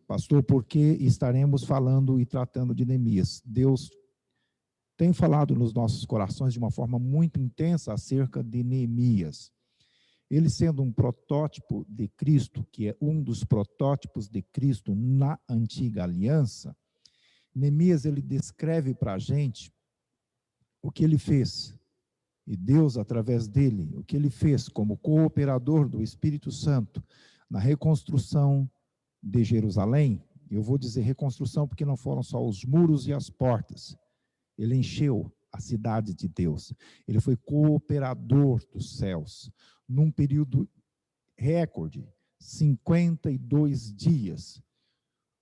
Pastor, por que estaremos falando e tratando de Neemias? Deus tem falado nos nossos corações de uma forma muito intensa acerca de Neemias. Ele sendo um protótipo de Cristo, que é um dos protótipos de Cristo na antiga aliança, Neemias ele descreve para a gente o que ele fez. E Deus, através dele, o que ele fez como cooperador do Espírito Santo na reconstrução de Jerusalém. Eu vou dizer reconstrução porque não foram só os muros e as portas. Ele encheu a cidade de Deus. Ele foi cooperador dos céus. Num período recorde, 52 dias.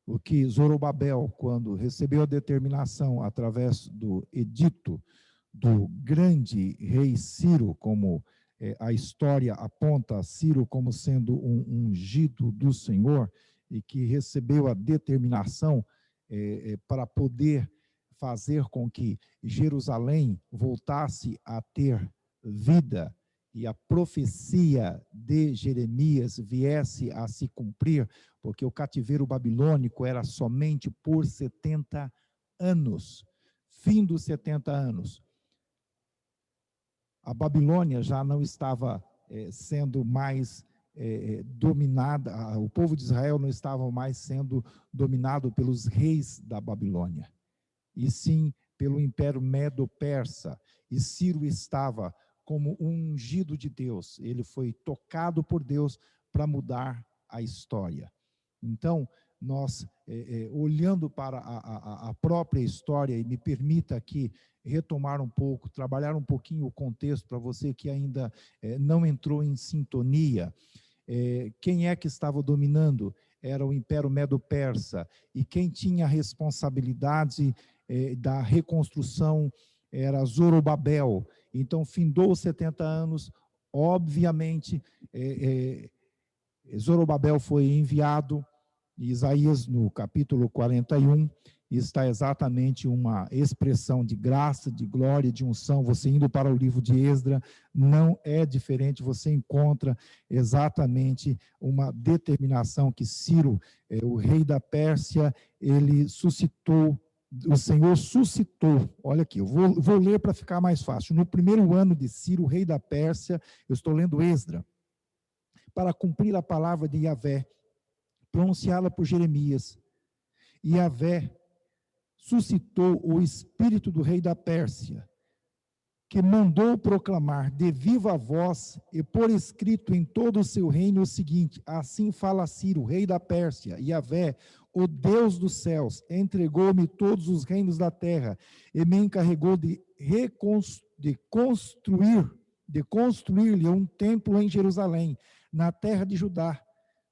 O que Zorobabel, quando recebeu a determinação através do edito do grande rei Ciro, como a história aponta Ciro como sendo um ungido do Senhor, e que recebeu a determinação para poder fazer com que Jerusalém voltasse a ter vida e a profecia de Jeremias viesse a se cumprir, porque o cativeiro babilônico era somente por 70 anos, fim dos 70 anos. A Babilônia já não estava sendo mais dominada, o povo de Israel não estava mais sendo dominado pelos reis da Babilônia, e sim pelo Império Medo-Persa, e Ciro estava como um ungido de Deus, ele foi tocado por Deus para mudar a história. Então, nós, olhando para a própria história, e me permita aqui retomar um pouco, trabalhar um pouquinho o contexto para você que ainda não entrou em sintonia. Quem é que estava dominando? Era o Império Medo-Persa, e quem tinha a responsabilidade da reconstrução era Zorobabel. Então, findou os 70 anos, obviamente, Zorobabel foi enviado. Isaías, no capítulo 41, está exatamente uma expressão de graça, de glória, de unção. Você indo para o livro de Esdras, não é diferente, você encontra exatamente uma determinação que Ciro, o rei da Pérsia, ele suscitou, o Senhor suscitou, olha aqui, eu vou ler para ficar mais fácil. No primeiro ano de Ciro, rei da Pérsia, eu estou lendo Esdras, para cumprir a palavra de Yahvé, pronunciada por Jeremias. E Yahvé suscitou o espírito do rei da Pérsia, que mandou proclamar de viva voz e por escrito em todo o seu reino o seguinte: assim fala Ciro, rei da Pérsia, Yahvé, o Deus dos céus, entregou-me todos os reinos da terra e me encarregou de construir-lhe um templo em Jerusalém, na terra de Judá.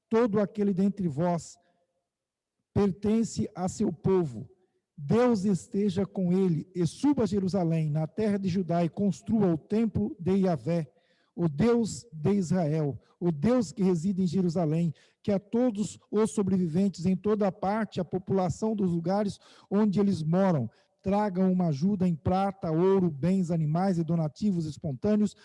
Todo aquele dentre vós pertence a seu povo. Deus esteja com ele e suba a Jerusalém, na terra de Judá, e construa o templo de Yahvé, o Deus de Israel, o Deus que reside em Jerusalém, que a todos os sobreviventes em toda a parte, a população dos lugares onde eles moram, tragam uma ajuda em prata, ouro, bens, animais e donativos espontâneos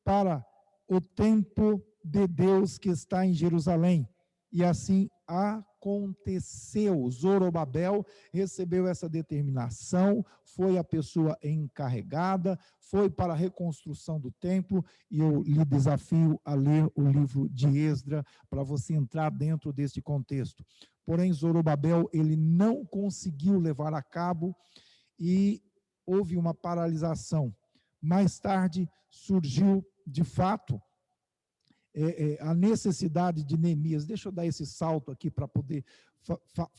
para o templo de Deus que está em Jerusalém. E assim aconteceu. Zorobabel recebeu essa determinação, foi a pessoa encarregada, foi para a reconstrução do templo, e eu lhe desafio a ler o livro de Esdras para você entrar dentro deste contexto. Porém, Zorobabel, ele não conseguiu levar a cabo e houve uma paralisação. Mais tarde surgiu, de fato, a necessidade de Neemias. Deixa eu dar esse salto aqui para poder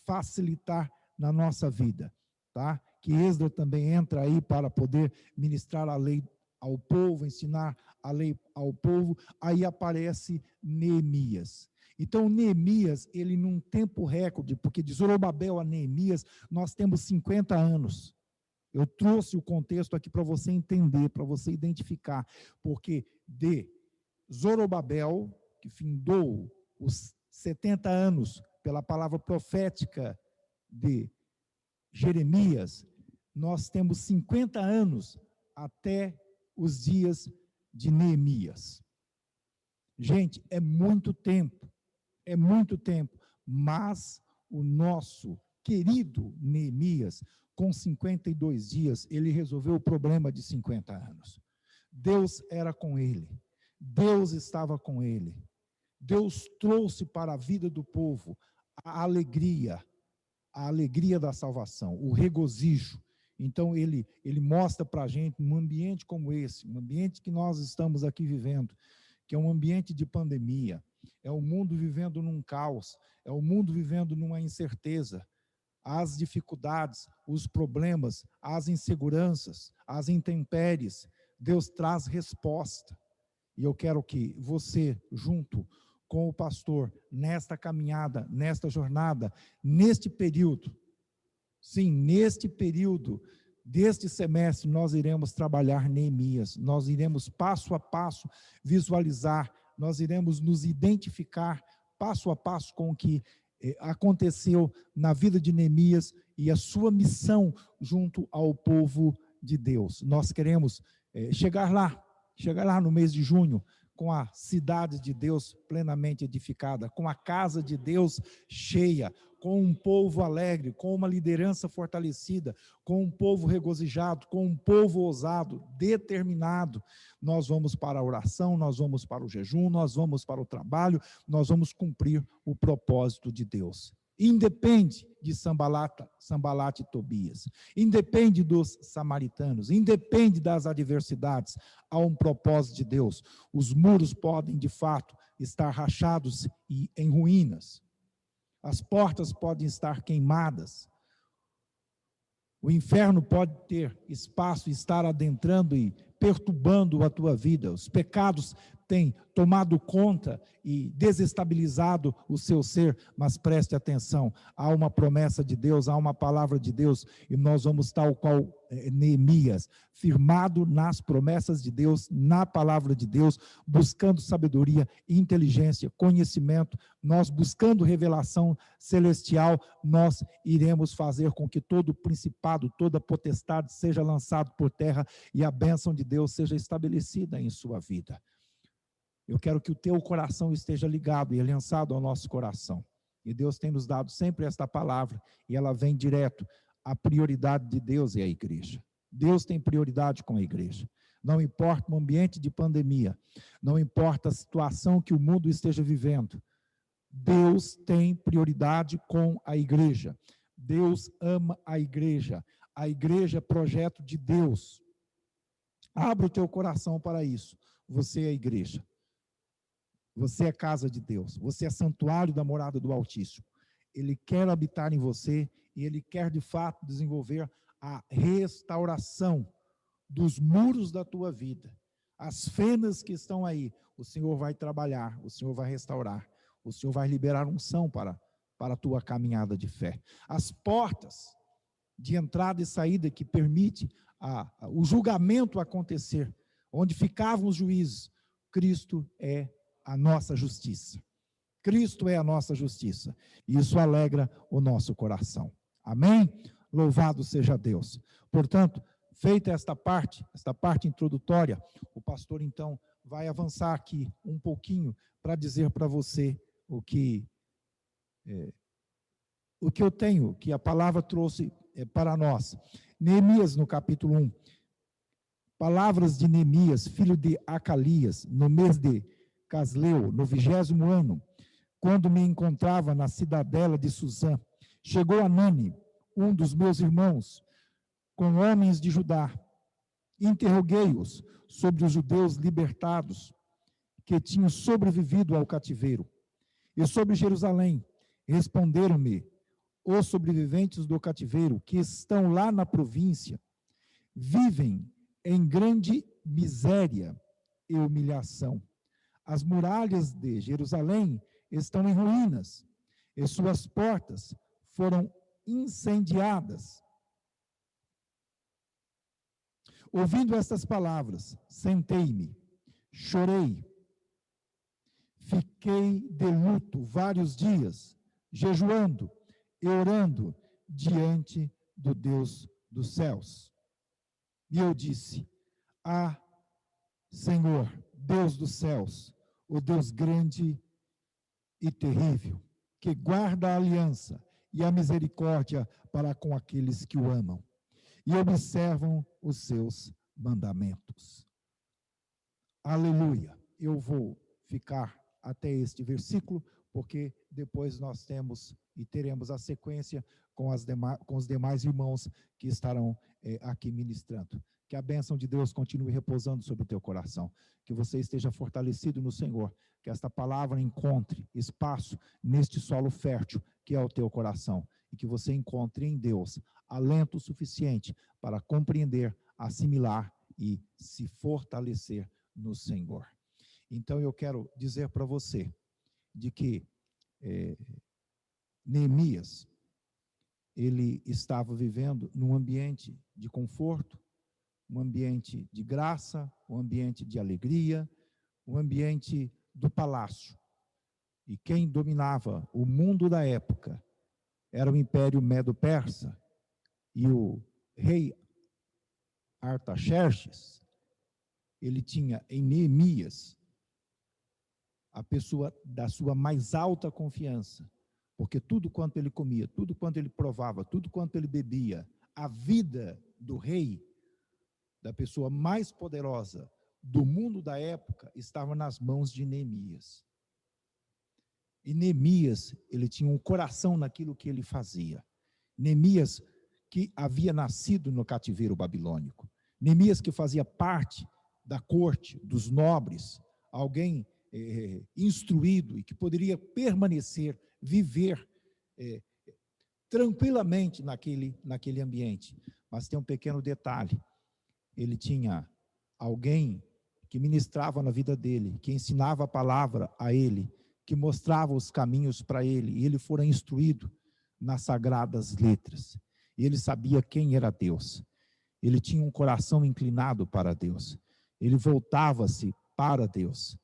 facilitar na nossa vida, tá? Que Esdras também entra aí para poder ministrar a lei ao povo, ensinar a lei ao povo. Aí aparece Neemias. Então, Neemias, ele num tempo recorde, porque de Zorobabel a Neemias, nós temos 50 anos. Eu trouxe o contexto aqui para você entender, para você identificar, porque de Zorobabel, que findou os 70 anos pela palavra profética de Jeremias, nós temos 50 anos até os dias de Neemias. Gente, é muito tempo, mas o nosso querido Neemias, com 52 dias, ele resolveu o problema de 50 anos. Deus era com ele, Deus estava com ele, Deus trouxe para a vida do povo a alegria da salvação, o regozijo. Então, ele mostra para a gente, num ambiente como esse, um ambiente que nós estamos aqui vivendo, que é um ambiente de pandemia, é o mundo vivendo num caos, é o mundo vivendo numa incerteza, as dificuldades, os problemas, as inseguranças, as intempéries, Deus traz resposta. E eu quero que você, junto com o pastor, nesta caminhada, nesta jornada, neste período, sim, neste período deste semestre, nós iremos trabalhar Neemias, nós iremos passo a passo visualizar, nós iremos nos identificar passo a passo com o que aconteceu na vida de Neemias e a sua missão junto ao povo de Deus. Nós queremos chegar lá no mês de junho, com a cidade de Deus plenamente edificada, com a casa de Deus cheia, com um povo alegre, com uma liderança fortalecida, com um povo regozijado, com um povo ousado, determinado. Nós vamos para a oração, nós vamos para o jejum, nós vamos para o trabalho, nós vamos cumprir o propósito de Deus. Independe de Sambalat e Tobias, independe dos samaritanos, independe das adversidades, há um propósito de Deus. Os muros podem, de fato, estar rachados e em ruínas, as portas podem estar queimadas, o inferno pode ter espaço e estar adentrando e perturbando a tua vida, os pecados têm tomado conta e desestabilizado o seu ser, mas preste atenção, há uma promessa de Deus, há uma palavra de Deus, e nós vamos tal qual Neemias, firmado nas promessas de Deus, na palavra de Deus, buscando sabedoria, inteligência, conhecimento, nós buscando revelação celestial, nós iremos fazer com que todo principado, toda potestade seja lançado por terra e a bênção de Deus seja estabelecida em sua vida. Eu quero que o teu coração esteja ligado e aliançado ao nosso coração. E Deus tem nos dado sempre esta palavra, e ela vem direto. A prioridade de Deus é a igreja. Deus tem prioridade com a igreja. Não importa o ambiente de pandemia, não importa a situação que o mundo esteja vivendo, Deus tem prioridade com a igreja. Deus ama a igreja é projeto de Deus. Abra o teu coração para isso. Você é a igreja. Você é casa de Deus, você é santuário da morada do Altíssimo. Ele quer habitar em você e Ele quer de fato desenvolver a restauração dos muros da tua vida. As fendas que estão aí, o Senhor vai trabalhar, o Senhor vai restaurar, o Senhor vai liberar unção para a tua caminhada de fé. As portas de entrada e saída que permite o julgamento acontecer, onde ficavam os juízes, Cristo é a nossa justiça. Cristo é a nossa justiça. E isso alegra o nosso coração. Amém? Louvado seja Deus. Portanto, feita esta parte introdutória, o pastor então vai avançar aqui um pouquinho para dizer para você o que eu tenho, que a palavra trouxe para nós. Neemias, no capítulo 1. Palavras de Neemias, filho de Acalias, no mês de Casleu, no 20º ano, quando me encontrava na cidadela de Susã, chegou Anani, um dos meus irmãos, com homens de Judá. Interroguei-os sobre os judeus libertados que tinham sobrevivido ao cativeiro. E sobre Jerusalém, responderam-me os sobreviventes do cativeiro, que estão lá na província, vivem em grande miséria e humilhação. As muralhas de Jerusalém estão em ruínas, e suas portas foram incendiadas. Ouvindo estas palavras, sentei-me, chorei, fiquei de luto vários dias, jejuando e orando diante do Deus dos céus. E eu disse: Ah, Senhor, Deus dos céus, o Deus grande e terrível, que guarda a aliança e a misericórdia para com aqueles que o amam e observam os seus mandamentos. Aleluia. Eu vou ficar até este versículo, porque depois nós temos e teremos a sequência com os demais irmãos que estarão aqui ministrando. Que a bênção de Deus continue repousando sobre o teu coração, que você esteja fortalecido no Senhor, que esta palavra encontre espaço neste solo fértil que é o teu coração, e que você encontre em Deus alento suficiente para compreender, assimilar e se fortalecer no Senhor. Então eu quero dizer para você de que Neemias, ele estava vivendo num ambiente de conforto, um ambiente de graça, um ambiente de alegria, um ambiente do palácio. E quem dominava o mundo da época era o Império Medo-Persa, e o rei Artaxerxes, ele tinha em Neemias a pessoa da sua mais alta confiança, porque tudo quanto ele comia, tudo quanto ele provava, tudo quanto ele bebia, a vida do rei, da pessoa mais poderosa do mundo da época, estava nas mãos de Neemias. E Neemias, ele tinha um coração naquilo que ele fazia. Neemias, que havia nascido no cativeiro babilônico. Neemias, que fazia parte da corte, dos nobres, alguém instruído e que poderia permanecer, viver tranquilamente naquele ambiente. Mas tem um pequeno detalhe: ele tinha alguém que ministrava na vida dele, que ensinava a palavra a ele, que mostrava os caminhos para ele, e ele fora instruído nas sagradas letras. E ele sabia quem era Deus. Ele tinha um coração inclinado para Deus. Ele voltava-se para Deus.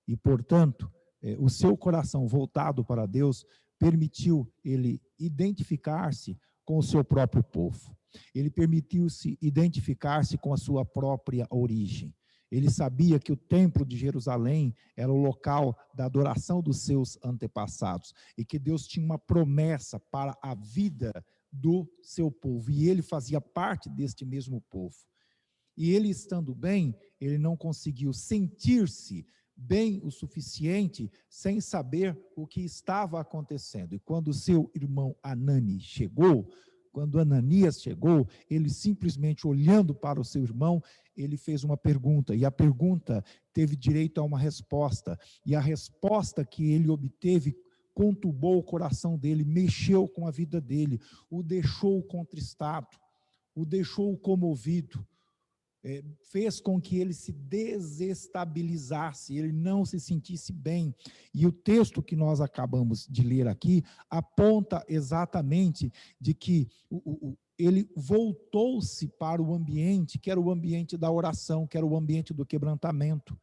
E, portanto, o seu coração voltado para Deus permitiu ele identificar-se com o seu próprio povo. Ele permitiu-se identificar-se com a sua própria origem. Ele sabia que o templo de Jerusalém era o local da adoração dos seus antepassados e que Deus tinha uma promessa para a vida do seu povo, e ele fazia parte deste mesmo povo. E ele, estando bem, ele não conseguiu sentir-se bem o suficiente sem saber o que estava acontecendo. E quando seu irmão quando Ananias chegou, ele simplesmente olhando para o seu irmão, ele fez uma pergunta, e a pergunta teve direito a uma resposta, e a resposta que ele obteve conturbou o coração dele, mexeu com a vida dele, o deixou contristado, o deixou comovido, fez com que ele se desestabilizasse, ele não se sentisse bem. E o texto que nós acabamos de ler aqui aponta exatamente de que ele voltou-se para o ambiente, que era o ambiente da oração, que era o ambiente do quebrantamento,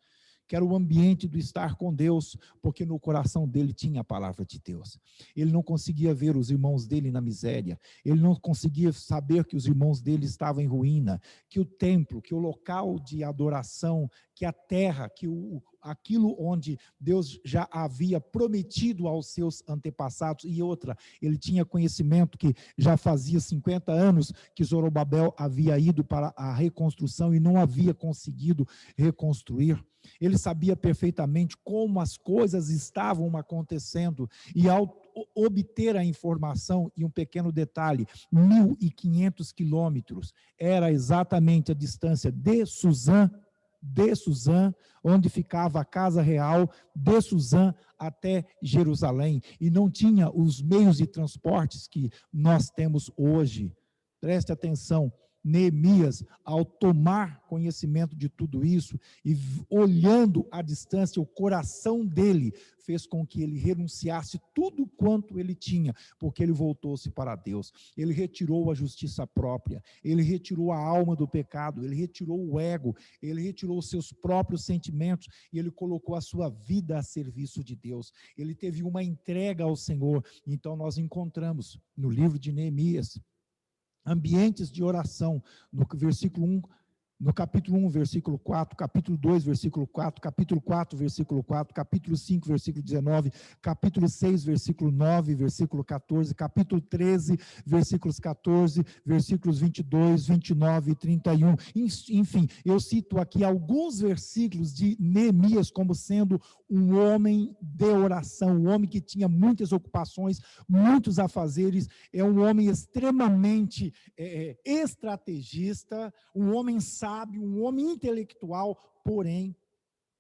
que era o ambiente do estar com Deus, porque no coração dele tinha a palavra de Deus. Ele não conseguia ver os irmãos dele na miséria, ele não conseguia saber que os irmãos dele estavam em ruína, que o templo, que o local de adoração, que a terra, que aquilo onde Deus já havia prometido aos seus antepassados, e outra, ele tinha conhecimento que já fazia 50 anos que Zorobabel havia ido para a reconstrução e não havia conseguido reconstruir. Ele sabia perfeitamente como as coisas estavam acontecendo, e ao obter a informação, e um pequeno detalhe, 1.500 quilômetros era exatamente a distância de Suzã, onde ficava a casa real, de Suzã até Jerusalém, e não tinha os meios de transportes que nós temos hoje. Preste atenção, Neemias, ao tomar conhecimento de tudo isso e olhando à distância, o coração dele fez com que ele renunciasse tudo quanto ele tinha, porque ele voltou-se para Deus. Ele retirou a justiça própria, ele retirou a alma do pecado, ele retirou o ego, ele retirou os seus próprios sentimentos e ele colocou a sua vida a serviço de Deus. Ele teve uma entrega ao Senhor. Então nós encontramos no livro de Neemias ambientes de oração. No versículo 1 No capítulo 1, versículo 4, capítulo 2, versículo 4, capítulo 4, versículo 4, capítulo 5, versículo 19, capítulo 6, versículo 9, versículo 14, capítulo 13, versículos 14, versículos 22, 29 e 31. Enfim, eu cito aqui alguns versículos de Neemias como sendo um homem de oração, um homem que tinha muitas ocupações, muitos afazeres, é um homem extremamente estrategista, um homem sábio, um homem intelectual, porém,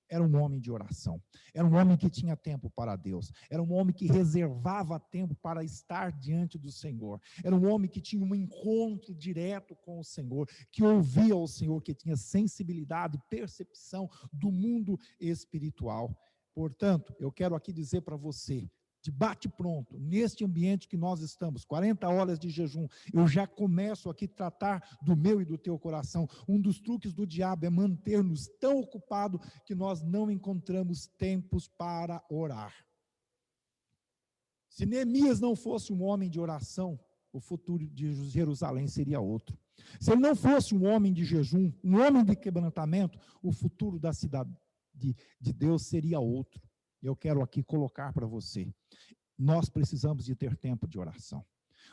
era um homem de oração, era um homem que tinha tempo para Deus, era um homem que reservava tempo para estar diante do Senhor, era um homem que tinha um encontro direto com o Senhor, que ouvia o Senhor, que tinha sensibilidade, percepção do mundo espiritual. Portanto, eu quero aqui dizer para você, de bate-pronto, neste ambiente que nós estamos, 40 horas de jejum, eu já começo aqui a tratar do meu e do teu coração. Um dos truques do diabo é manter-nos tão ocupados que nós não encontramos tempos para orar. Se Neemias não fosse um homem de oração, o futuro de Jerusalém seria outro. Se ele não fosse um homem de jejum, um homem de quebrantamento, o futuro da cidade de Deus seria outro. Eu quero aqui colocar para você, nós precisamos de ter tempo de oração,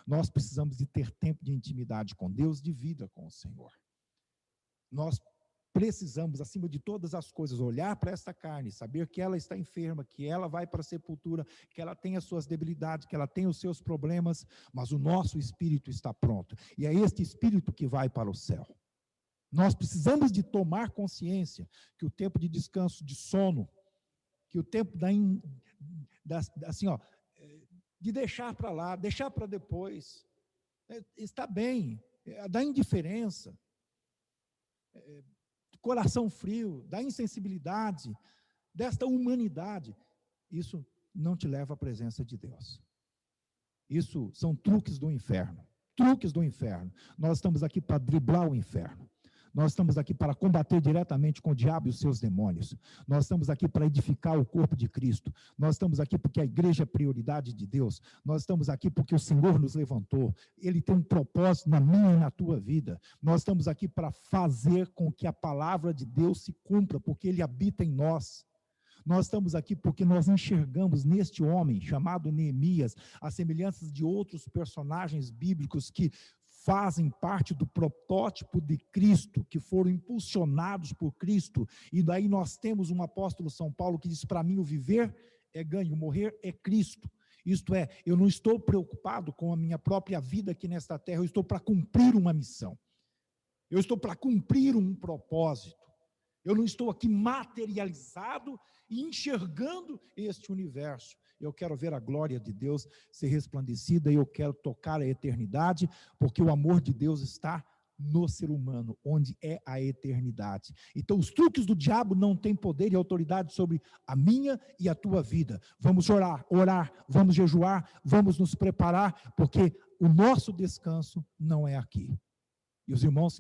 nós precisamos de ter tempo de intimidade com Deus, de vida com o Senhor. Nós precisamos, acima de todas as coisas, olhar para esta carne, saber que ela está enferma, que ela vai para a sepultura, que ela tem as suas debilidades, que ela tem os seus problemas, mas o nosso espírito está pronto, e é este espírito que vai para o céu. Nós precisamos de tomar consciência que o tempo de descanso, de sono, que o tempo de deixar para lá, deixar para depois, está bem, da indiferença, coração frio, da insensibilidade, desta humanidade, isso não te leva à presença de Deus. Isso são truques do inferno, truques do inferno. Nós estamos aqui para driblar o inferno. Nós estamos aqui para combater diretamente com o diabo e os seus demônios. Nós estamos aqui para edificar o corpo de Cristo. Nós estamos aqui porque a igreja é prioridade de Deus. Nós estamos aqui porque o Senhor nos levantou. Ele tem um propósito na minha e na tua vida. Nós estamos aqui para fazer com que a palavra de Deus se cumpra, porque Ele habita em nós. Nós estamos aqui porque nós enxergamos neste homem chamado Neemias as semelhanças de outros personagens bíblicos que fazem parte do protótipo de Cristo, que foram impulsionados por Cristo, e daí nós temos um apóstolo São Paulo que diz, para mim o viver é ganho, o morrer é Cristo. Isto é, eu não estou preocupado com a minha própria vida aqui nesta terra, eu estou para cumprir uma missão, eu estou para cumprir um propósito, eu não estou aqui materializado e enxergando este universo. Eu quero ver a glória de Deus ser resplandecida e eu quero tocar a eternidade, porque o amor de Deus está no ser humano, onde é a eternidade. Então, os truques do diabo não têm poder e autoridade sobre a minha e a tua vida. Vamos orar, vamos jejuar, vamos nos preparar, porque o nosso descanso não é aqui. E os irmãos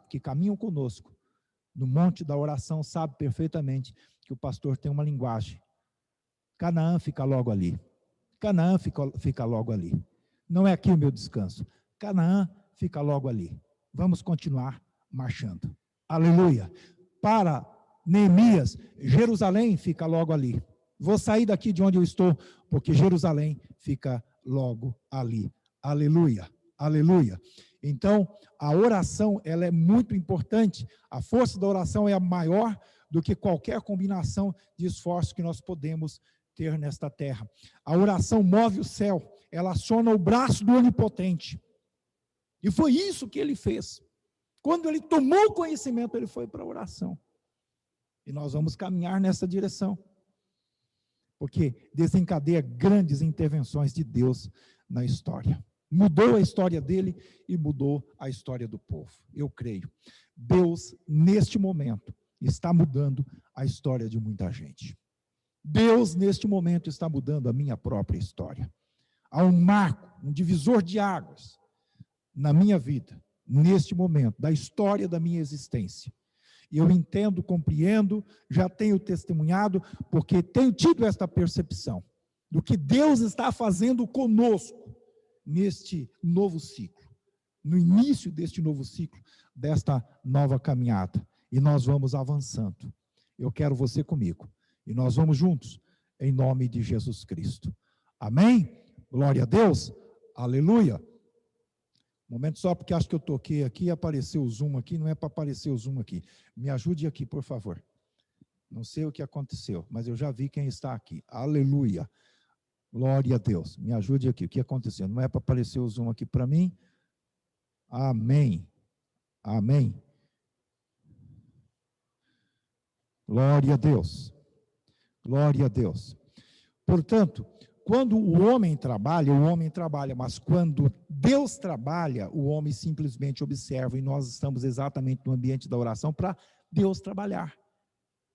que caminham conosco no monte da oração sabem perfeitamente que o pastor tem uma linguagem. Canaã fica logo ali. Canaã fica logo ali. Não é aqui o meu descanso. Canaã fica logo ali. Vamos continuar marchando. Aleluia. Para Neemias, Jerusalém fica logo ali. Vou sair daqui de onde eu estou, porque Jerusalém fica logo ali. Aleluia. Aleluia. Então, a oração, ela é muito importante. A força da oração é maior do que qualquer combinação de esforço que nós podemos ter nesta terra. A oração move o céu, ela aciona o braço do Onipotente. E foi isso que ele fez. Quando ele tomou conhecimento, ele foi para a oração. E nós vamos caminhar nessa direção. Porque desencadeia grandes intervenções de Deus na história. Mudou a história dele e mudou a história do povo. Eu creio. Deus, neste momento, está mudando a história de muita gente. Deus, neste momento, está mudando a minha própria história. Há um marco, um divisor de águas na minha vida, neste momento, da história da minha existência. E eu entendo, compreendo, já tenho testemunhado, porque tenho tido esta percepção do que Deus está fazendo conosco neste novo ciclo. no início deste novo ciclo, desta nova caminhada. E nós vamos avançando. Eu quero você comigo. E nós vamos juntos, em nome de Jesus Cristo. Amém? Glória a Deus. Aleluia. Um momento só, porque acho que eu toquei aqui e apareceu o zoom aqui. Não é para aparecer o zoom aqui. Me ajude aqui, por favor. Não sei o que aconteceu, mas eu já vi quem está aqui. Aleluia. Glória a Deus. Me ajude aqui. O que aconteceu? Não é para aparecer o zoom aqui para mim? Amém. Amém. Glória a Deus. Glória a Deus. Portanto, quando o homem trabalha, mas quando Deus trabalha, o homem simplesmente observa, e nós estamos exatamente no ambiente da oração para Deus trabalhar.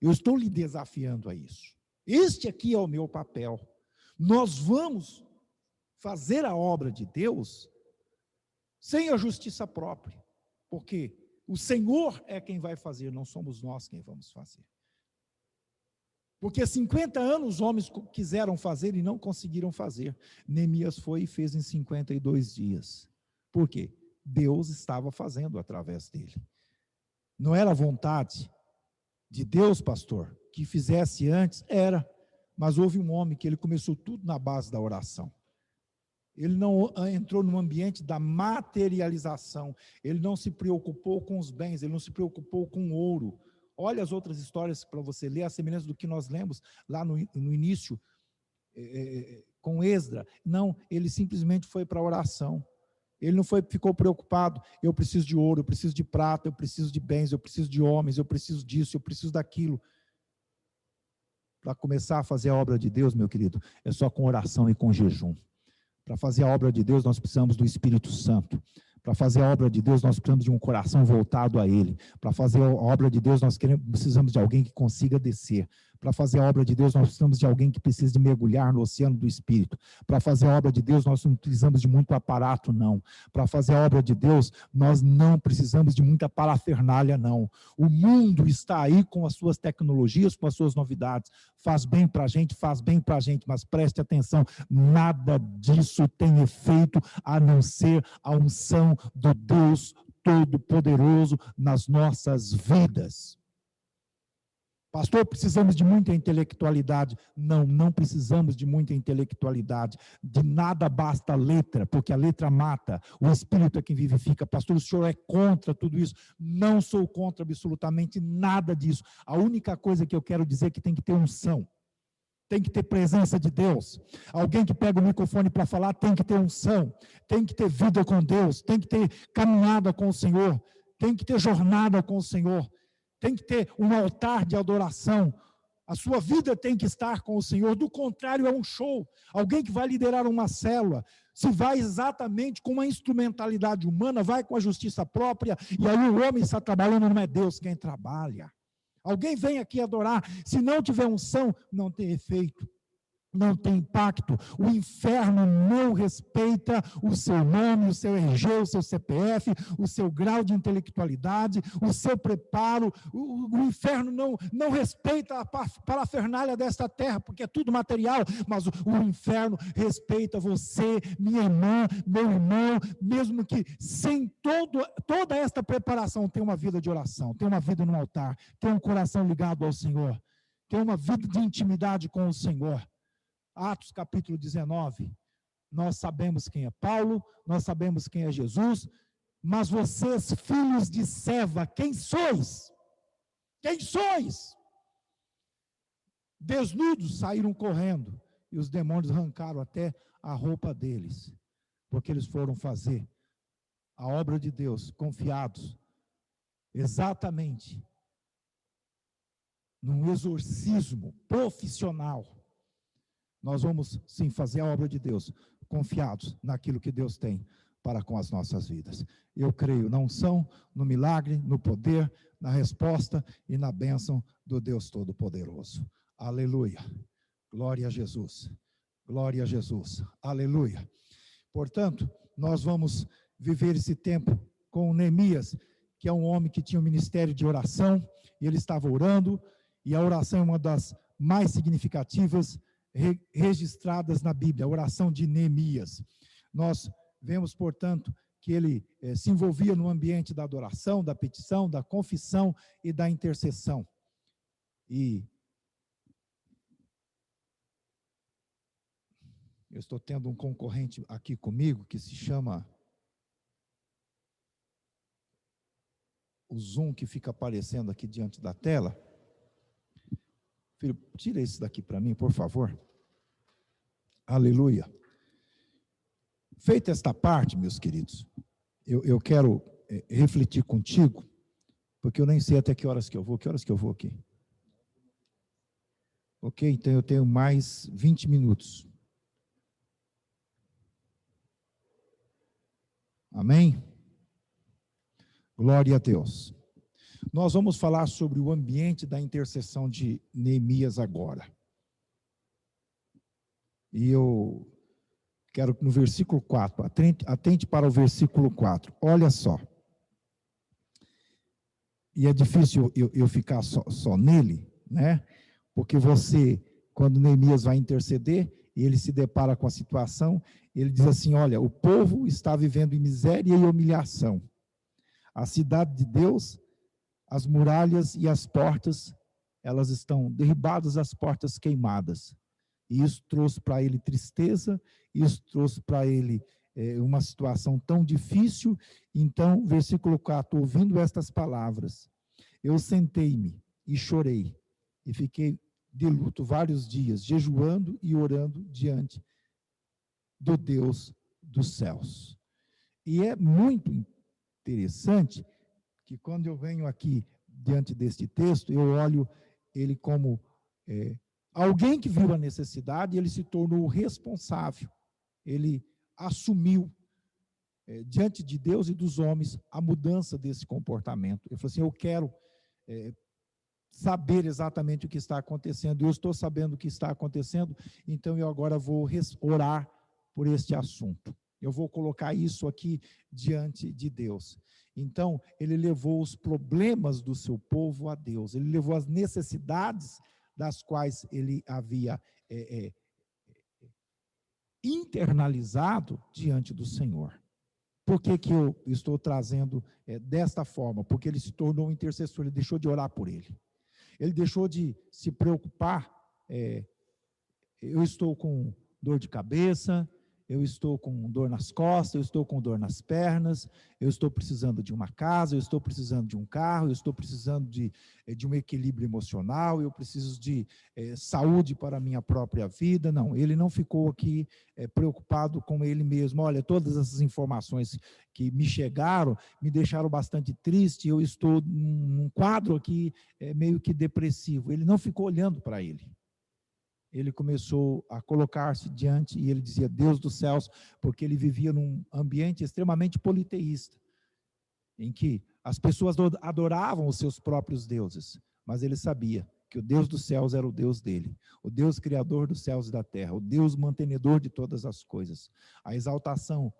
Eu estou lhe desafiando a isso. Este aqui é o meu papel. Nós vamos fazer a obra de Deus sem a justiça própria, porque o Senhor é quem vai fazer, não somos nós quem vamos fazer. Porque 50 anos os homens quiseram fazer e não conseguiram fazer. Neemias foi e fez em 52 dias. Por quê? Deus estava fazendo através dele. Não era vontade de Deus, pastor, que fizesse antes, era. Mas houve um homem que ele começou tudo na base da oração. Ele não entrou no ambiente da materialização. Ele não se preocupou com os bens, ele não se preocupou com o ouro. Olha as outras histórias para você ler, a semelhança do que nós lemos lá no início, com Esdra. Não, ele simplesmente foi para a oração. Ele não ficou preocupado, eu preciso de ouro, eu preciso de prata, eu preciso de bens, eu preciso de homens, eu preciso disso, eu preciso daquilo. Para começar a fazer a obra de Deus, meu querido, é só com oração e com jejum. Para fazer a obra de Deus, nós precisamos do Espírito Santo. Para fazer a obra de Deus, nós precisamos de um coração voltado a Ele. Para fazer a obra de Deus, nós precisamos de alguém que consiga descer. Para fazer a obra de Deus, nós precisamos de alguém que precisa de mergulhar no oceano do Espírito. Para fazer a obra de Deus, nós não precisamos de muito aparato, não. Para fazer a obra de Deus, nós não precisamos de muita parafernália, não. O mundo está aí com as suas tecnologias, com as suas novidades. Faz bem para a gente, mas preste atenção, nada disso tem efeito a não ser a unção do Deus Todo-Poderoso nas nossas vidas. Pastor, precisamos de muita intelectualidade. Não, não precisamos de muita intelectualidade. De nada basta a letra, porque a letra mata. O Espírito é quem vivifica. Pastor, o senhor é contra tudo isso? Não sou contra absolutamente nada disso. A única coisa que eu quero dizer é que tem que ter unção. Tem que ter presença de Deus. Alguém que pega o microfone para falar tem que ter unção. Tem que ter vida com Deus. Tem que ter caminhada com o Senhor. Tem que ter jornada com o Senhor. Tem que ter um altar de adoração. A sua vida tem que estar com o Senhor. Do contrário, é um show. Alguém que vai liderar uma célula, se vai exatamente com uma instrumentalidade humana, vai com a justiça própria, e aí o homem está trabalhando, não é Deus quem trabalha. Alguém vem aqui adorar, se não tiver unção, não tem efeito. Não tem impacto. O inferno não respeita o seu nome, o seu RG, o seu CPF, o seu grau de intelectualidade, o seu preparo. O inferno não respeita a parafernália desta terra, porque é tudo material, mas o inferno respeita você, minha irmã, meu irmão, mesmo que sem toda esta preparação, tem uma vida de oração, tem uma vida no altar, tem um coração ligado ao Senhor, tem uma vida de intimidade com o Senhor. Atos capítulo 19, nós sabemos quem é Paulo, nós sabemos quem é Jesus, mas vocês, filhos de Seva, quem sois? Quem sois? Desnudos saíram correndo, e os demônios arrancaram até a roupa deles, porque eles foram fazer a obra de Deus, confiados, exatamente, num exorcismo profissional. Nós vamos, sim, fazer a obra de Deus, confiados naquilo que Deus tem para com as nossas vidas. Eu creio na unção, no milagre, no poder, na resposta e na bênção do Deus Todo-Poderoso. Aleluia. Glória a Jesus. Glória a Jesus. Aleluia. Portanto, nós vamos viver esse tempo com Neemias, que é um homem que tinha um ministério de oração, e ele estava orando, e a oração é uma das mais significativas registradas na Bíblia, a oração de Neemias. Nós vemos, portanto, que ele se envolvia no ambiente da adoração, da petição, da confissão e da intercessão. E eu estou tendo um concorrente aqui comigo que se chama o Zoom, que fica aparecendo aqui diante da tela. Filho, tira isso daqui para mim, por favor. Aleluia. Feita esta parte, meus queridos, eu quero refletir contigo, porque eu nem sei até que horas que eu vou. Que horas que eu vou aqui? Ok, então eu tenho mais 20 minutos. Amém? Glória a Deus. Nós vamos falar sobre o ambiente da intercessão de Neemias agora. E eu quero que no versículo 4, atente para o versículo 4, olha só. E é difícil eu ficar só nele, né? Porque você, quando Neemias vai interceder, e ele se depara com a situação, ele diz assim, olha, o povo está vivendo em miséria e humilhação. A cidade de Deus, as muralhas e as portas, elas estão derribadas, as portas queimadas. E isso trouxe para ele tristeza, isso trouxe para ele uma situação tão difícil. Então, versículo 4, ouvindo estas palavras, eu sentei-me e chorei, e fiquei de luto vários dias, jejuando e orando diante do Deus dos céus. E é muito interessante que quando eu venho aqui diante deste texto, eu olho ele como alguém que viu a necessidade e ele se tornou responsável. Ele assumiu diante de Deus e dos homens a mudança desse comportamento. Ele falou assim, eu quero saber exatamente o que está acontecendo. Eu estou sabendo o que está acontecendo, então eu agora vou orar por este assunto. Eu vou colocar isso aqui diante de Deus. Então, ele levou os problemas do seu povo a Deus. Ele levou as necessidades das quais ele havia internalizado diante do Senhor. Por que eu estou trazendo desta forma? Porque ele se tornou um intercessor, ele deixou de orar por ele. Ele deixou de se preocupar, eu estou com dor de cabeça, eu estou com dor nas costas, eu estou com dor nas pernas, eu estou precisando de uma casa, eu estou precisando de um carro, eu estou precisando de um equilíbrio emocional, eu preciso de saúde para a minha própria vida. Não, ele não ficou aqui preocupado com ele mesmo. Olha, todas essas informações que me chegaram me deixaram bastante triste, eu estou num quadro aqui meio que depressivo. Ele não ficou olhando para ele. Ele começou a colocar-se diante, e ele dizia, Deus dos céus, porque ele vivia num ambiente extremamente politeísta, em que as pessoas adoravam os seus próprios deuses, mas ele sabia que o Deus dos céus era o Deus dele, o Deus criador dos céus e da terra, o Deus mantenedor de todas as coisas. A exaltação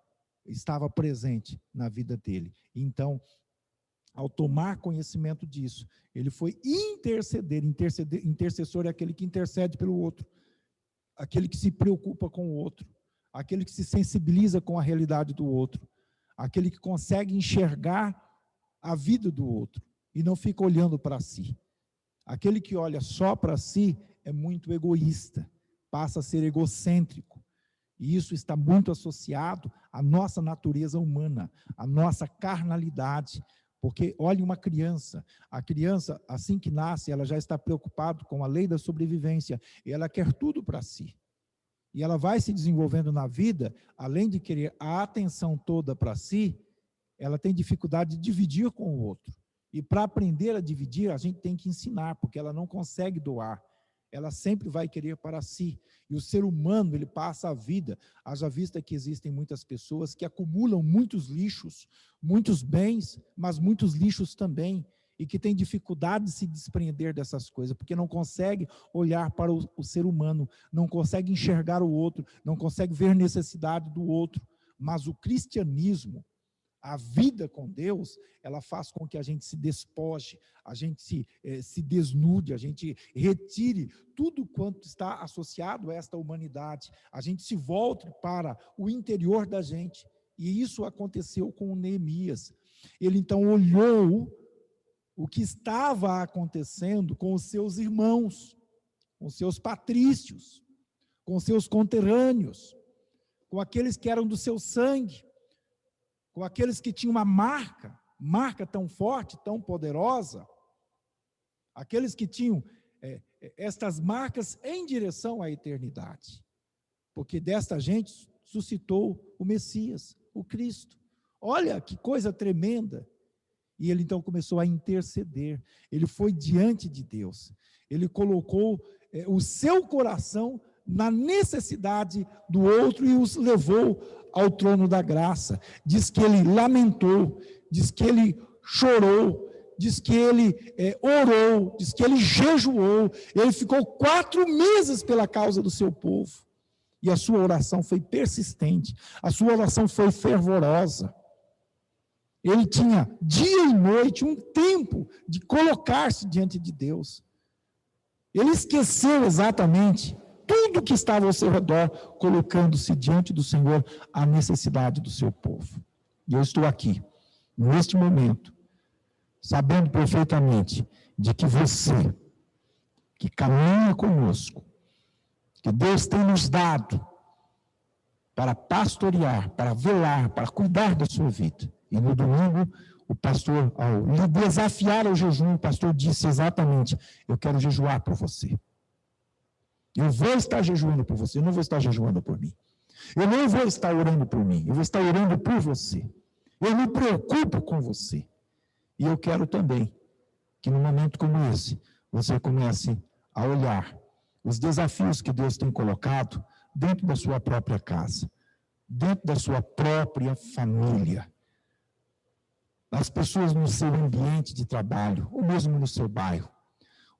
estava presente na vida dele. Então, ao tomar conhecimento disso, ele foi interceder. Intercessor é aquele que intercede pelo outro, aquele que se preocupa com o outro, aquele que se sensibiliza com a realidade do outro, aquele que consegue enxergar a vida do outro e não fica olhando para si. Aquele que olha só para si é muito egoísta, passa a ser egocêntrico. E isso está muito associado à nossa natureza humana, à nossa carnalidade. Porque, olhe uma criança, a criança, assim que nasce, ela já está preocupada com a lei da sobrevivência, e ela quer tudo para si. E ela vai se desenvolvendo na vida, além de querer a atenção toda para si, ela tem dificuldade de dividir com o outro. E para aprender a dividir, a gente tem que ensinar, porque ela não consegue doar. Ela sempre vai querer para si. E o ser humano, ele passa a vida, haja vista que existem muitas pessoas que acumulam muitos lixos, muitos bens, mas muitos lixos também, e que têm dificuldade de se desprender dessas coisas, porque não consegue olhar para o ser humano, não consegue enxergar o outro, não consegue ver necessidade do outro. Mas o cristianismo, a vida com Deus, ela faz com que a gente se despoje, a gente se desnude, a gente retire tudo quanto está associado a esta humanidade, a gente se volte para o interior da gente E isso aconteceu com Neemias. Ele então olhou o que estava acontecendo com os seus irmãos, com os seus patrícios, com os seus conterrâneos, com aqueles que eram do seu sangue, com aqueles que tinham uma marca tão forte, tão poderosa, aqueles que tinham estas marcas em direção à eternidade, porque desta gente suscitou o Messias, o Cristo. Olha que coisa tremenda. E ele então começou a interceder, ele foi diante de Deus, ele colocou o seu coração na necessidade do outro e os levou ao trono da graça. Diz que ele lamentou, diz que ele chorou, diz que ele orou, diz que ele jejuou, ele ficou 4 meses pela causa do seu povo, e a sua oração foi persistente, a sua oração foi fervorosa. Ele tinha dia e noite um tempo de colocar-se diante de Deus. Ele esqueceu exatamente tudo que estava ao seu redor, colocando-se diante do Senhor a necessidade do seu povo. E eu estou aqui, neste momento, sabendo perfeitamente de que você, que caminha conosco, que Deus tem nos dado para pastorear, para velar, para cuidar da sua vida. E no domingo, o pastor, ao lhe desafiar ao jejum, o pastor disse exatamente: eu quero jejuar por você. Eu vou estar jejuando por você, eu não vou estar jejuando por mim. Eu não vou estar orando por mim, eu vou estar orando por você. Eu me preocupo com você. E eu quero também que num momento como esse, você comece a olhar os desafios que Deus tem colocado dentro da sua própria casa, dentro da sua própria família, as pessoas no seu ambiente de trabalho, ou mesmo no seu bairro.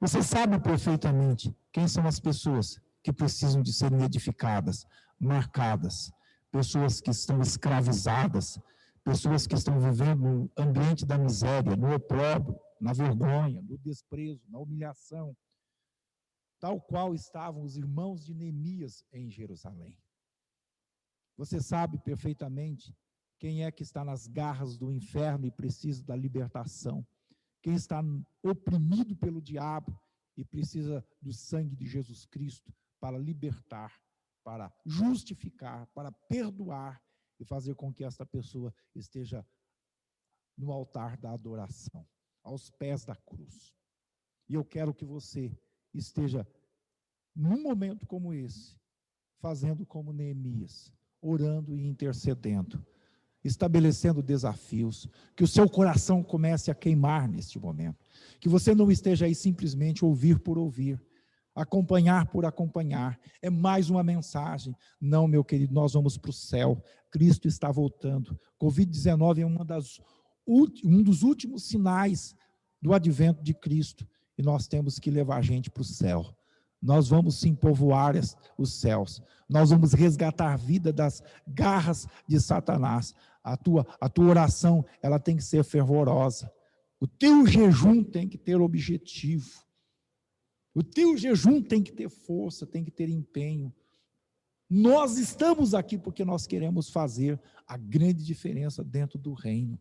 Você sabe perfeitamente quem são as pessoas que precisam de serem edificadas, marcadas, pessoas que estão escravizadas, pessoas que estão vivendo no ambiente da miséria, no opróbrio, na vergonha, no desprezo, na humilhação, tal qual estavam os irmãos de Neemias em Jerusalém. Você sabe perfeitamente quem é que está nas garras do inferno e precisa da libertação, quem está oprimido pelo diabo e precisa do sangue de Jesus Cristo para libertar, para justificar, para perdoar e fazer com que esta pessoa esteja no altar da adoração, aos pés da cruz. E eu quero que você esteja, num momento como esse, fazendo como Neemias, orando e intercedendo, estabelecendo desafios, que o seu coração comece a queimar neste momento, que você não esteja aí simplesmente ouvir por ouvir, acompanhar por acompanhar, é mais uma mensagem. Não, meu querido, nós vamos para o céu, Cristo está voltando. Covid-19 é um dos últimos sinais do advento de Cristo, e nós temos que levar a gente para o céu. Nós vamos sim povoar os céus, nós vamos resgatar a vida das garras de Satanás. A tua oração, ela tem que ser fervorosa, o teu jejum tem que ter objetivo, o teu jejum tem que ter força, tem que ter empenho. Nós estamos aqui porque nós queremos fazer a grande diferença dentro do reino.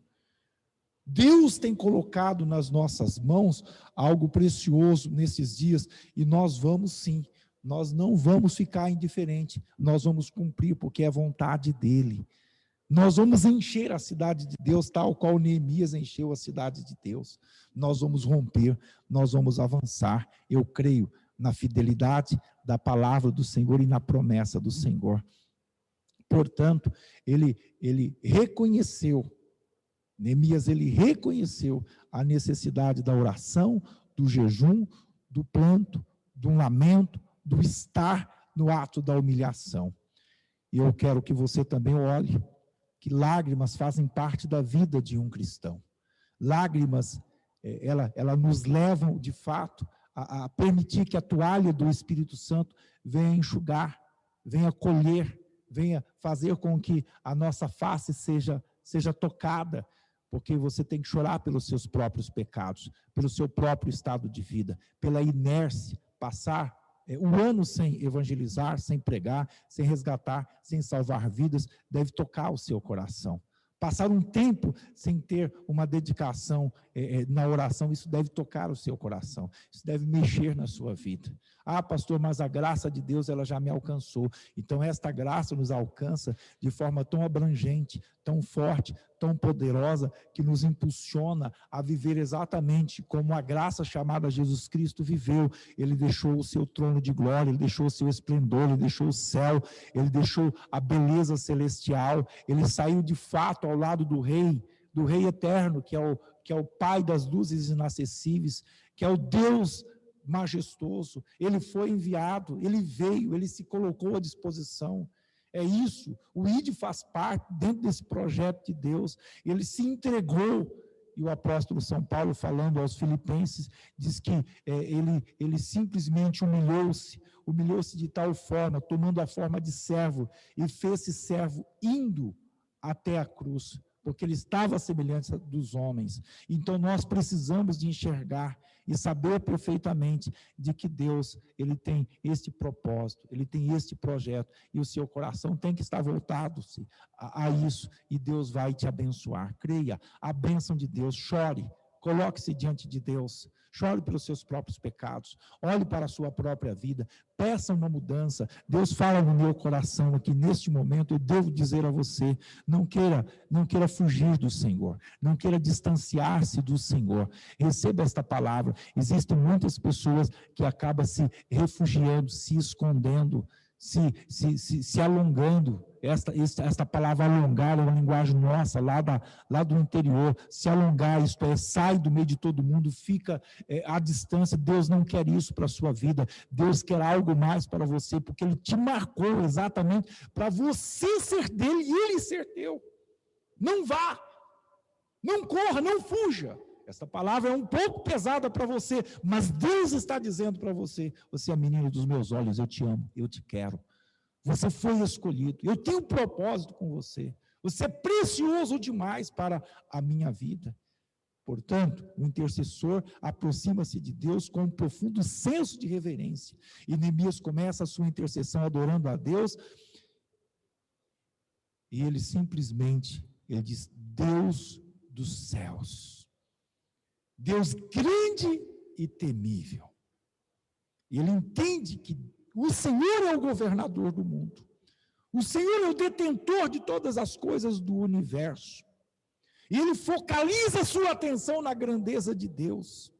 Deus tem colocado nas nossas mãos algo precioso nesses dias, e nós vamos sim, nós não vamos ficar indiferente, nós vamos cumprir, porque é vontade dEle. Nós vamos encher a cidade de Deus, tal qual Neemias encheu a cidade de Deus. Nós vamos romper, nós vamos avançar. Eu creio na fidelidade da palavra do Senhor e na promessa do Senhor. Portanto, ele reconheceu, Neemias, ele reconheceu a necessidade da oração, do jejum, do planto, do lamento, do estar no ato da humilhação. E eu quero que você também olhe que lágrimas fazem parte da vida de um cristão. Lágrimas, ela nos levam, de fato, a permitir que a toalha do Espírito Santo venha enxugar, venha colher, venha fazer com que a nossa face seja tocada, porque você tem que chorar pelos seus próprios pecados, pelo seu próprio estado de vida, pela inércia, passar um ano sem evangelizar, sem pregar, sem resgatar, sem salvar vidas, deve tocar o seu coração. Passar um tempo sem ter uma dedicação na oração, isso deve tocar o seu coração, isso deve mexer na sua vida. Ah, pastor, mas a graça de Deus, ela já me alcançou. Então, esta graça nos alcança de forma tão abrangente, tão forte, tão poderosa, que nos impulsiona a viver exatamente como a graça chamada Jesus Cristo viveu. Ele deixou o seu trono de glória, ele deixou o seu esplendor, ele deixou o céu, ele deixou a beleza celestial, ele saiu de fato ao lado do Rei eterno, que é o Pai das luzes inacessíveis, que é o Deus majestoso. Ele foi enviado, ele veio, ele se colocou à disposição. É isso, o ID faz parte dentro desse projeto de Deus, ele se entregou, e o apóstolo São Paulo, falando aos filipenses, diz que ele simplesmente humilhou-se de tal forma, tomando a forma de servo, e fez-se servo indo até a cruz, porque ele estava à semelhança dos homens. Então nós precisamos de enxergar e saber perfeitamente de que Deus, ele tem este propósito, ele tem este projeto, e o seu coração tem que estar voltado a isso, e Deus vai te abençoar. Creia, a bênção de Deus. Chore, coloque-se diante de Deus, chore pelos seus próprios pecados, olhe para a sua própria vida, peça uma mudança. Deus fala no meu coração aqui, neste momento, eu devo dizer a você, não queira fugir do Senhor, não queira distanciar-se do Senhor, receba esta palavra. Existem muitas pessoas que acabam se refugiando, se escondendo, se alongando. Esta palavra alongar é uma linguagem nossa, lá do interior. Se alongar, isto é, sai do meio de todo mundo, fica à distância. Deus não quer isso para a sua vida. Deus quer algo mais para você, porque Ele te marcou exatamente para você ser dele e Ele ser teu. Não vá, não corra, não fuja. Esta palavra é um pouco pesada para você, mas Deus está dizendo para você: você é menino dos meus olhos, eu te amo, eu te quero. Você foi escolhido, eu tenho um propósito com você. Você é precioso demais para a minha vida. Portanto, o intercessor aproxima-se de Deus com um profundo senso de reverência. E Neemias começa a sua intercessão adorando a Deus, e ele diz: Deus dos céus, Deus grande e temível. E ele entende que o Senhor é o governador do mundo. O Senhor é o detentor de todas as coisas do universo. E ele focaliza sua atenção na grandeza de Deus.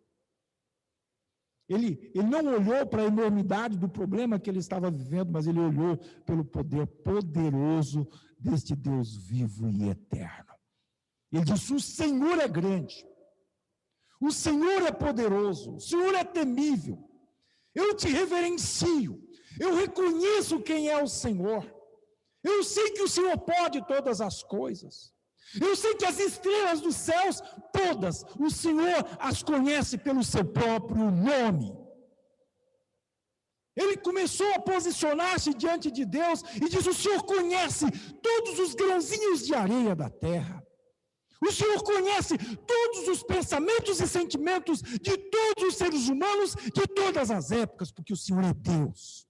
Ele não olhou para a enormidade do problema que ele estava vivendo, mas ele olhou pelo poder poderoso deste Deus vivo e eterno. Ele disse: o Senhor é grande, o Senhor é poderoso, o Senhor é temível. Eu te reverencio, eu reconheço quem é o Senhor. Eu sei que o Senhor pode todas as coisas. Eu sei que as estrelas dos céus, todas, o Senhor as conhece pelo seu próprio nome. Ele começou a posicionar-se diante de Deus e diz: o Senhor conhece todos os grãozinhos de areia da terra. O Senhor conhece todos os pensamentos e sentimentos de todos os seres humanos de todas as épocas, porque o Senhor é Deus.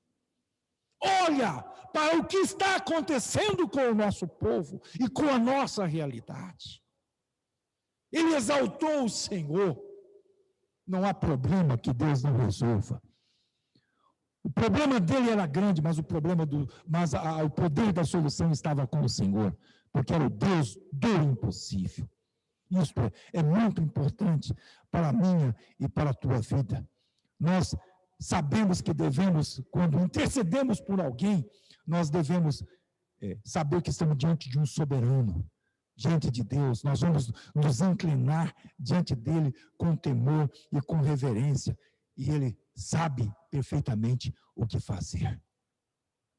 Olha para o que está acontecendo com o nosso povo e com a nossa realidade. Ele exaltou o Senhor. Não há problema que Deus não resolva. O problema dele era grande, mas o poder da solução estava com o Senhor, porque era o Deus do impossível. Isso é muito importante para a minha e para a tua vida. Nós sabemos que devemos, quando intercedemos por alguém, nós devemos saber que estamos diante de um soberano, diante de Deus. Nós vamos nos inclinar diante dele com temor e com reverência, e ele sabe perfeitamente o que fazer.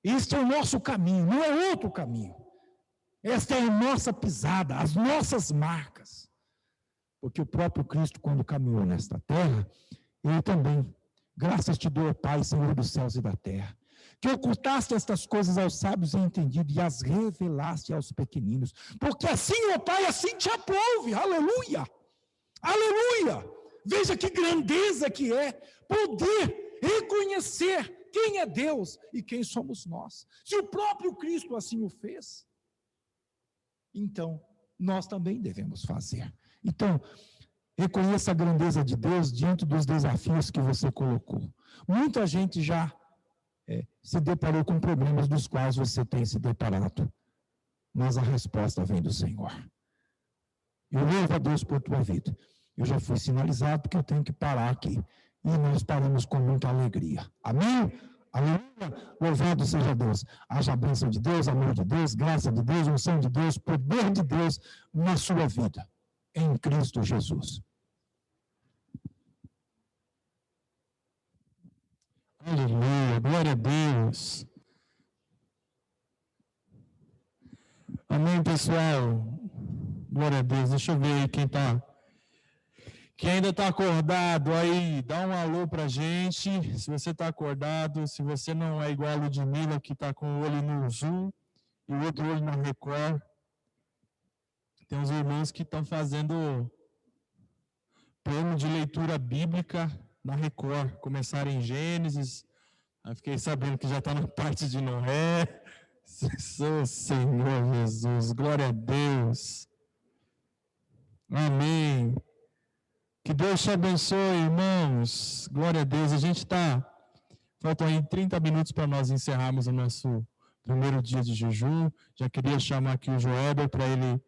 Este é o nosso caminho, não é outro caminho. Esta é a nossa pisada, as nossas marcas. Porque o próprio Cristo, quando caminhou nesta terra, ele também: graças te dou, Pai, Senhor dos céus e da terra, que ocultaste estas coisas aos sábios e entendidos e as revelaste aos pequeninos. Porque assim, ó Pai, assim te aprouve. Aleluia! Aleluia! Veja que grandeza que é poder reconhecer quem é Deus e quem somos nós? Se o próprio Cristo assim o fez, então nós também devemos fazer. Então, reconheça a grandeza de Deus diante dos desafios que você colocou. Muita gente já se deparou com problemas dos quais você tem se deparado, mas a resposta vem do Senhor. Eu louvo a Deus por tua vida. Eu já fui sinalizado porque eu tenho que parar aqui. E nós paramos com muita alegria. Amém? Aleluia! Louvado seja Deus. Haja a bênção de Deus, amor de Deus, graça de Deus, unção de Deus, poder de Deus na sua vida. Em Cristo Jesus. Aleluia, glória a Deus. Amém, pessoal. Glória a Deus. Deixa eu ver aí quem ainda está acordado aí, dá um alô pra gente. Se você está acordado, se você não é igual a Ludmila, que está com o olho no Zoom e o outro olho na Record. Tem uns irmãos que estão fazendo plano de leitura bíblica na Record. Começaram em Gênesis, aí fiquei sabendo que já está na parte de Noé. Senhor Jesus, glória a Deus. Amém. Que Deus te abençoe, irmãos. Glória a Deus. A gente faltam aí 30 minutos para nós encerrarmos o nosso primeiro dia de jejum. Já queria chamar aqui o Joelber para ele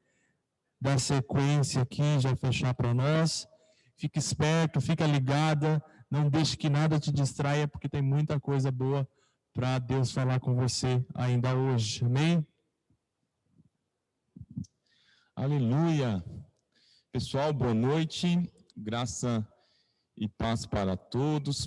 dar sequência aqui, já fechar para nós. Fique esperto, fica ligada, não deixe que nada te distraia, porque tem muita coisa boa para Deus falar com você ainda hoje. Amém? Aleluia. Pessoal, boa noite. Graça e paz para todos.